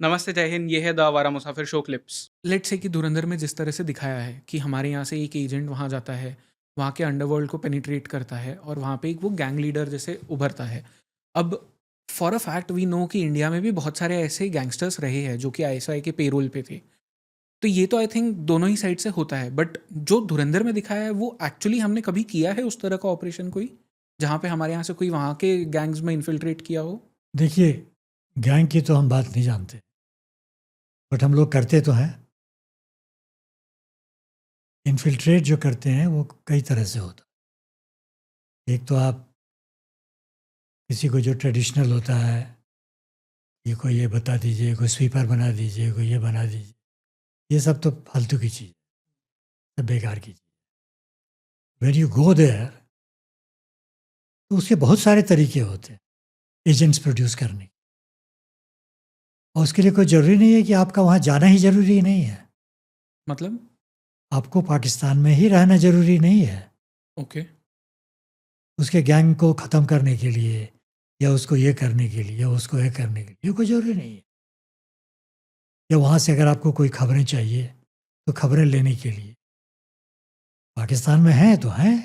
नमस्ते, जय हिंद। ये है द आवारा मुसाफिर शो क्लिप्स। लेट्स से कि धुरंधर में जिस तरह से दिखाया है कि हमारे यहाँ से एक एजेंट वहाँ जाता है, वहाँ के अंडरवर्ल्ड को पेनिट्रेट करता है और वहाँ पे एक वो गैंग लीडर जैसे उभरता है। अब for a fact we know कि इंडिया में भी बहुत सारे ऐसे गैंगस्टर्स रहे हैं जो कि आईएसआई के पेरोल पे थे। तो ये तो आई थिंक दोनों ही साइड से होता है, बट जो धुरंधर में दिखाया है वो एक्चुअली हमने कभी किया है उस तरह का ऑपरेशन कोई, जहाँ पे हमारे यहाँ से कोई वहाँ के गैंग्स में इन्फिल्ट्रेट किया हो? देखिए, गैंग की तो हम बात नहीं जानते, बट हम लोग करते तो हैं। इन्फिल्ट्रेट जो करते हैं वो कई तरह से होता है। एक तो आप किसी को जो ट्रेडिशनल होता है, ये को ये बता दीजिए, कोई स्वीपर बना दीजिए, कोई ये बना दीजिए, ये सब तो फालतू की चीज़, सब बेकार की चीज़। वेन यू गो देयर तो उसके बहुत सारे तरीके होते हैं एजेंट्स प्रोड्यूस करने के। और उसके लिए कोई ज़रूरी नहीं है कि आपका वहाँ जाना ही ज़रूरी नहीं है। मतलब? आपको पाकिस्तान में ही रहना ज़रूरी नहीं है। ओके। उसके गैंग को ख़त्म करने के लिए या उसको ये करने के लिए या उसको ये करने के लिए कोई ज़रूरी नहीं है। या वहाँ से अगर आपको कोई खबरें चाहिए तो खबरें लेने के लिए पाकिस्तान में हैं तो हैं,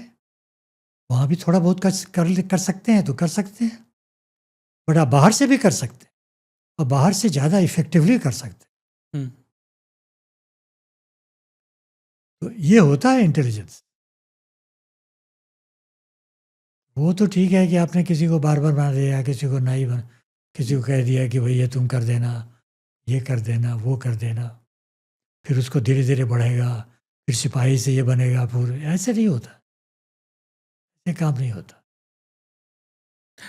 वहाँ भी थोड़ा बहुत कर सकते हैं तो कर सकते हैं, बट आप बाहर से भी कर सकते हैं और बाहर से ज़्यादा इफ़ेक्टिवली कर सकते हैं। हम्म। तो ये होता है इंटेलिजेंस। वो तो ठीक है कि आपने किसी को बार बार बना दिया, किसी को नहीं बना, किसी को कह दिया कि भाई ये तुम कर देना, ये कर देना, वो कर देना, फिर उसको धीरे धीरे बढ़ेगा, फिर सिपाही से ये बनेगा, पूरे ऐसे नहीं होता, ये काम नहीं होता।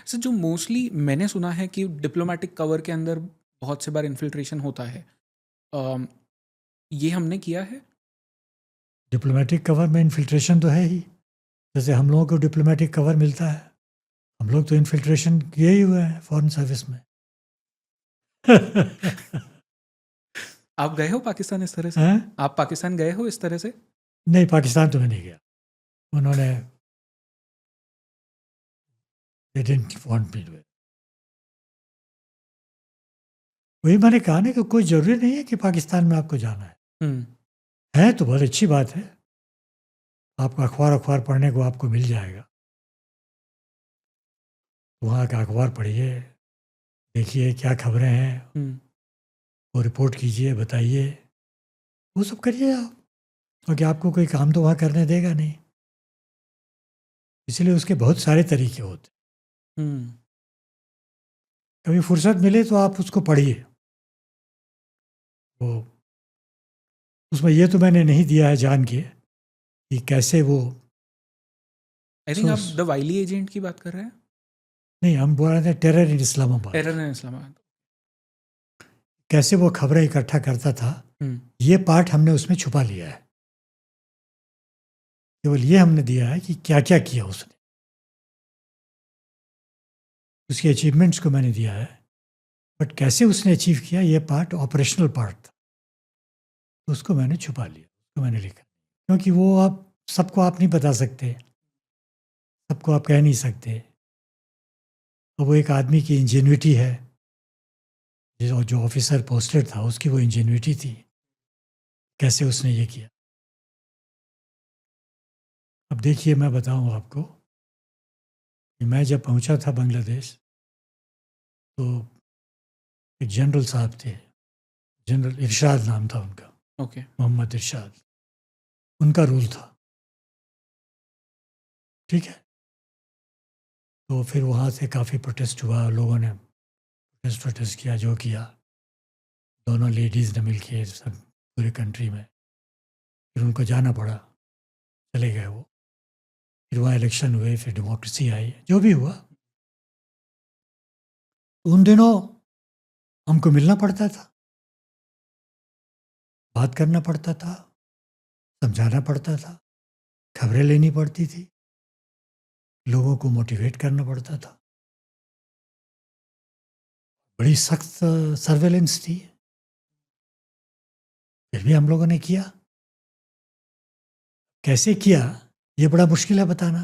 सर, जो मोस्टली मैंने सुना है कि डिप्लोमेटिक कवर के अंदर बहुत से बार इन्फिल्ट्रेशन होता है, अम, ये हमने किया है। डिप्लोमेटिक कवर में इन्फिल्ट्रेशन तो है ही, जैसे हम लोगों को डिप्लोमेटिक कवर मिलता है, हम लोग तो इन्फिल्ट्रेशन किए ही हुए हैं फॉरेन सर्विस में। आप गए हो पाकिस्तान इस तरह से? हैं? आप पाकिस्तान गए हो इस तरह से? नहीं, पाकिस्तान तो मैं नहीं गया। उन्होंने they didn't want me to. वही मैंने कहा ना कि कोई ज़रूरी नहीं है कि पाकिस्तान में आपको जाना हम्म। है तो बहुत अच्छी बात है। आपको अखबार पढ़ने को आपको मिल जाएगा, वहाँ का अखबार पढ़िए, देखिए क्या खबरें हैं, हम्म। वो रिपोर्ट कीजिए, बताइए, वो सब करिए आप। क्योंकि आपको कोई काम तो वहाँ करने देगा नहीं, इसलिए उसके बहुत सारे तरीके होते हैं। हम्म। कभी फुर्सत मिले तो आप उसको पढ़िए। वो उसमें ये तो मैंने नहीं दिया है जान के कि कैसे वो आई थिंक आप सोर्स, द वाइली एजेंट की बात कर रहे हैं। नहीं हम बोल रहे थे टेरर इन इस्लामाबाद, टेरर इन इस्लामाबाद। कैसे वो खबरें इकट्ठा करता था, हम्म। ये पार्ट हमने उसमें छुपा लिया है। केवल ये हमने दिया है कि क्या क्या किया उसने, उसकी अचीवमेंट्स को मैंने दिया है, बट कैसे उसने अचीव किया ये पार्ट ऑपरेशनल पार्ट था, तो उसको मैंने छुपा लिया, उसको मैंने लिखा, क्योंकि वो आप सबको आप नहीं बता सकते, सबको आप कह नहीं सकते। और वो एक आदमी की इंजेन्युइटी है, जो ऑफिसर पोस्टेड था उसकी वो इंजेन्युइटी थी, कैसे उसने ये किया। अब देखिए मैं बताऊं आपको कि मैं जब पहुंचा था बांग्लादेश तो एक जनरल साहब थे, जनरल इरशाद नाम था उनका, ओके। मोहम्मद इरशाद, उनका रूल था, ठीक है। तो फिर वहाँ से काफ़ी प्रोटेस्ट हुआ, लोगों ने प्रोटेस्ट किया, जो किया, दोनों लेडीज़ ने मिल के सब पूरे कंट्री में, फिर उनको जाना पड़ा, चले गए वो, फिर वहाँ इलेक्शन हुए, फिर डेमोक्रेसी आई, जो भी हुआ। उन दिनों हमको मिलना पड़ता था, बात करना पड़ता था, समझाना पड़ता था, खबरें लेनी पड़ती थी, लोगों को मोटिवेट करना पड़ता था, बड़ी सख्त सर्वेलेंस थी, फिर भी हम लोगों ने किया। कैसे किया ये बड़ा मुश्किल है बताना।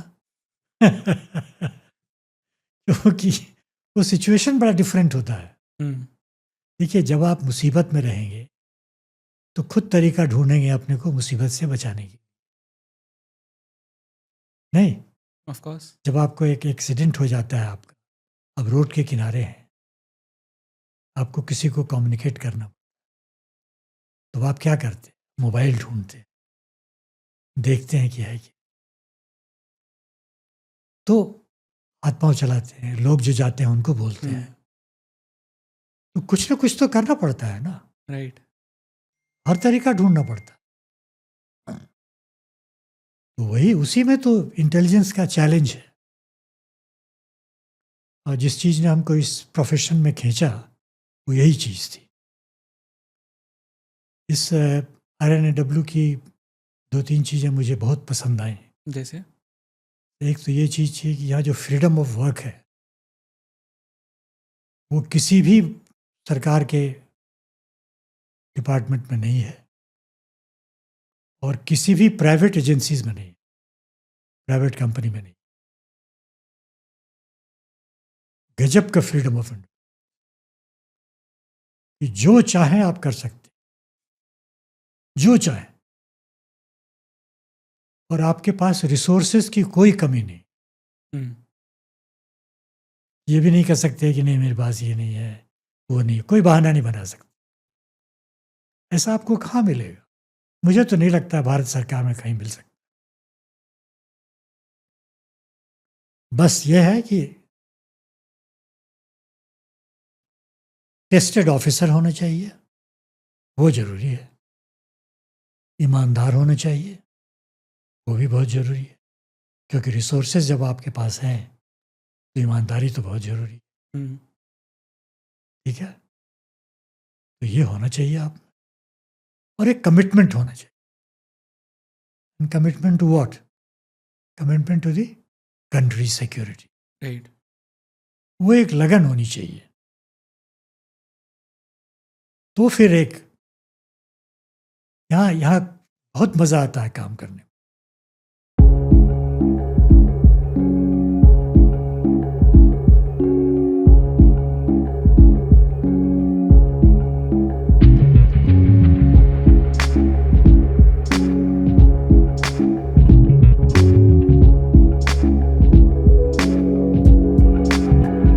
क्योंकि वो सिचुएशन बड़ा डिफरेंट होता है। हम्म। देखिए, जब आप मुसीबत में रहेंगे तो खुद तरीका ढूंढेंगे अपने को मुसीबत से बचाने की। नहीं, ऑफ कोर्स। जब आपको एक एक्सीडेंट हो जाता है आपका, अब रोड के किनारे हैं, आपको किसी को कम्युनिकेट करना, तो आप क्या करते? मोबाइल ढूंढते, देखते हैं क्या है कि, तो हाथ पांव चलाते हैं, लोग जो जाते हैं उनको बोलते हैं। तो कुछ ना कुछ तो करना पड़ता है ना, राइट। हर तरीका ढूंढना पड़ता है। तो वही, उसी में तो इंटेलिजेंस का चैलेंज है। और जिस चीज़ ने हमको इस प्रोफेशन में खींचा वो यही चीज़ थी। इस RNAW की 2-3 चीज़ें मुझे बहुत पसंद आई। जैसे? एक तो ये चीज़ थी कि यहाँ जो फ्रीडम ऑफ वर्क है वो किसी भी सरकार के डिपार्टमेंट में नहीं है और किसी भी प्राइवेट एजेंसीज में नहीं, प्राइवेट कंपनी में नहीं। गजब का फ्रीडम ऑफ इंडिया कि जो चाहें आप कर सकते, जो चाहें, और आपके पास रिसोर्सेज की कोई कमी नहीं। हम्म। ये भी नहीं कह सकते कि नहीं मेरे पास ये नहीं है, वो नहीं, कोई बहाना नहीं बना सकते। ऐसा आपको कहाँ मिलेगा? मुझे तो नहीं लगता भारत सरकार में कहीं मिल सकता। बस ये है कि टेस्टेड ऑफिसर होना चाहिए, वो जरूरी है। ईमानदार होना चाहिए, वो भी बहुत ज़रूरी है, क्योंकि रिसोर्सेज जब आपके पास हैं तो ईमानदारी तो बहुत ज़रूरी है। हम्म। ठीक है, तो ये होना चाहिए आप, और एक कमिटमेंट होना चाहिए। Commitment to what? Commitment to the country security. Right. वो एक लगन होनी चाहिए। तो फिर एक यहाँ यहाँ बहुत मज़ा आता है काम करने में।